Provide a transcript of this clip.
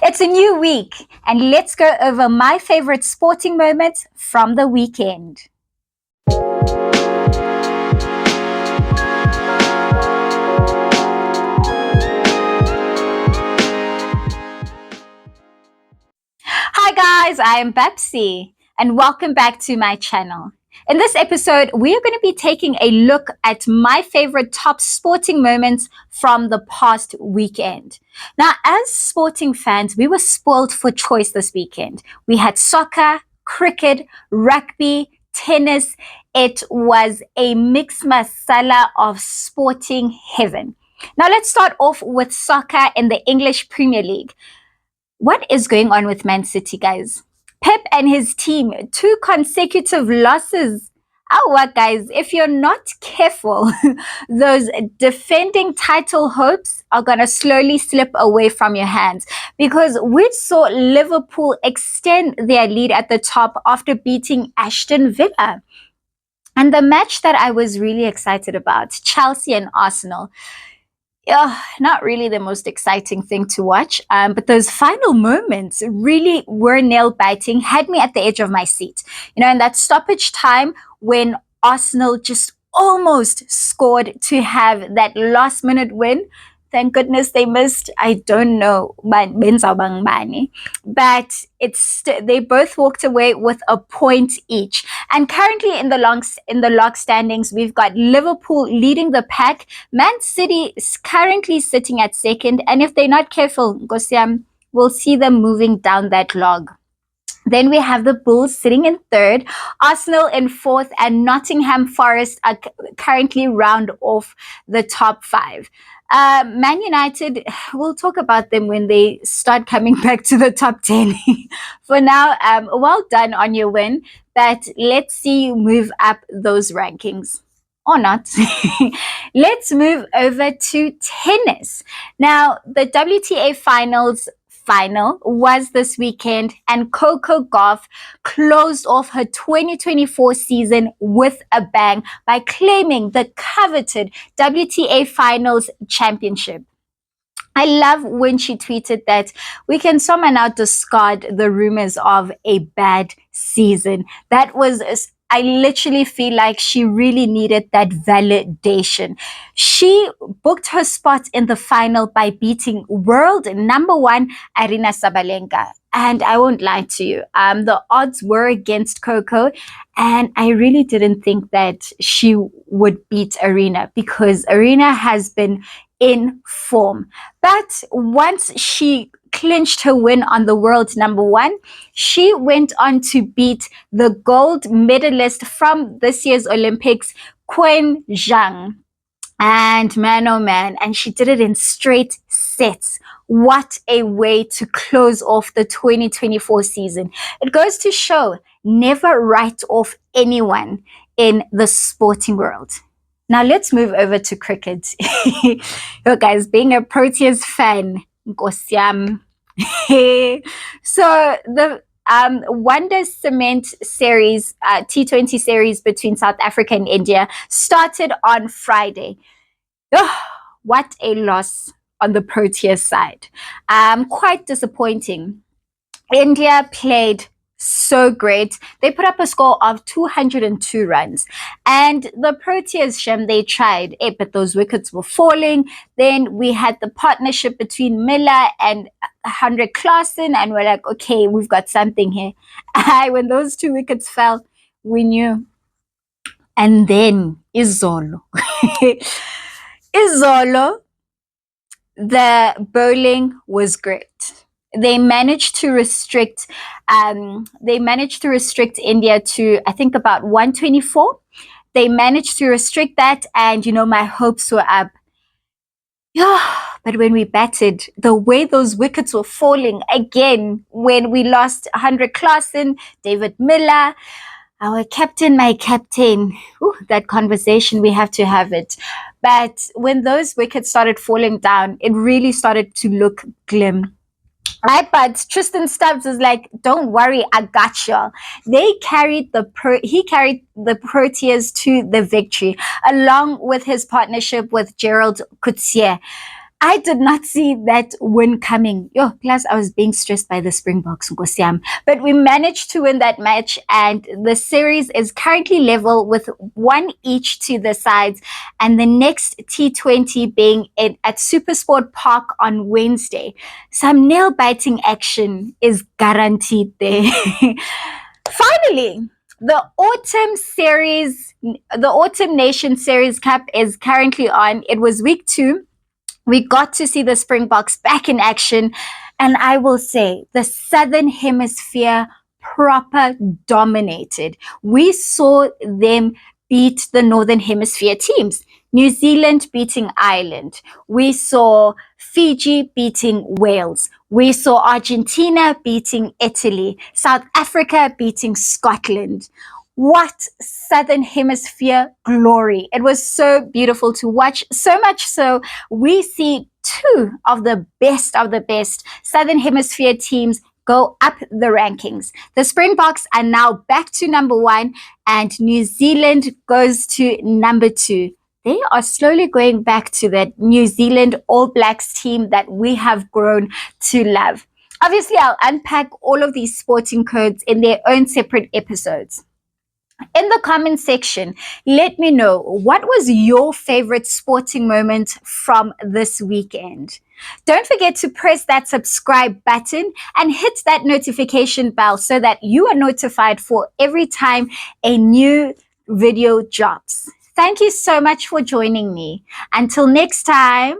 It's a new week, and let's go over my favorite sporting moments from the weekend. Hi guys, I am Babsie, and welcome back to my channel. In this episode, we are going to be taking a look at my favorite top sporting moments from the past weekend. Now, as sporting fans, we were spoiled for choice this weekend. We had soccer, cricket, rugby, tennis. It was a mixed masala of sporting heaven. Now, let's start off with soccer in the English Premier League. What is going on with Man City, guys? Pep and his team, 2 consecutive losses. Oh, what, guys? If you're not careful, those defending title hopes are going to slowly slip away from your hands, because we saw Liverpool extend their lead at the top after beating Aston Villa. And the match that I was really excited about, Chelsea and Arsenal, not really the most exciting thing to watch, but those final moments really were nail-biting, had me at the edge of my seat. In that stoppage time when Arsenal just almost scored to have that last-minute win. Thank goodness they missed. I don't know, but they both walked away with a point each. And currently in the log standings, we've got Liverpool leading the pack. Man City is currently sitting at second, and if they're not careful, Gosiam, we'll see them moving down that log. Then we have the Bulls sitting in third, Arsenal in fourth, and Nottingham Forest are currently round off the top five. Man United, we'll talk about them when they start coming back to the top 10. For now, well done on your win, but let's see you move up those rankings. Or not. Let's move over to tennis. Now, the WTA Finals final was this weekend, and Coco Gauff closed off her 2024 season with a bang by claiming the coveted WTA Finals championship. I love when she tweeted that we can somehow now discard the rumors of a bad season. That was I literally feel like she really needed that validation. She booked her spot in the final by beating world number one Aryna Sabalenka. And I won't lie to you, the odds were against Coco, and I really didn't think that she would beat Aryna, because Aryna has been in form. But once she clinched her win on the world number one, she went on to beat the gold medalist from this year's Olympics, Quen Zhang. And man, oh man, and she did it in straight sets. What a way to close off the 2024 season. It goes to show, never write off anyone in the sporting world. Now let's move over to cricket. Yo guys, being a Proteas fan, Nkosiam. So the Wonder Cement series, T20 series between South Africa and India started on Friday. Oh, what a loss on the Proteas side. Quite disappointing. India played so great. They put up a score of 202 runs. And the Proteas, Shem, they tried, but those wickets were falling. Then we had the partnership between Miller and Henrik Klaasen, and we're like, okay, we've got something here. When those 2 wickets fell, we knew. And then Izolo. Izolo, the bowling was great. They managed to restrict India to, I think, about 124. They managed to restrict that, and my hopes were up. But when we batted, the way those wickets were falling again, when we lost Henrik Klaasen, David Miller, our captain, my captain, that conversation, we have to have it. But when those wickets started falling down, it really started to look glim. Right, but Tristan Stubbs was like, "Don't worry, I got you." He carried the Proteas to the victory, along with his partnership with Gerald Coetzee. I did not see that win coming. Yo, plus I was being stressed by the Springboks, Nkosi yami. But we managed to win that match, and the series is currently level with one each to the sides. And the next T20 being at Supersport Park on Wednesday. Some nail biting action is guaranteed there. Finally, the Autumn Nation Series Cup is currently on. It was week 2. We got to see the Springboks back in action. And I will say the Southern Hemisphere proper dominated. We saw them beat the Northern Hemisphere teams. New Zealand beating Ireland. We saw Fiji beating Wales. We saw Argentina beating Italy. South Africa beating Scotland. What Southern Hemisphere glory. It was so beautiful to watch, so much so we see 2 of the best Southern Hemisphere teams go up the rankings. The Springboks are now back to number 1 and New Zealand goes to number 2. They are slowly going back to that New Zealand All Blacks team that we have grown to love. Obviously, I'll unpack all of these sporting codes in their own separate episodes. In the comment section, let me know what was your favorite sporting moment from this weekend. Don't forget to press that subscribe button and hit that notification bell so that you are notified for every time a new video drops. Thank you so much for joining me. Until next time.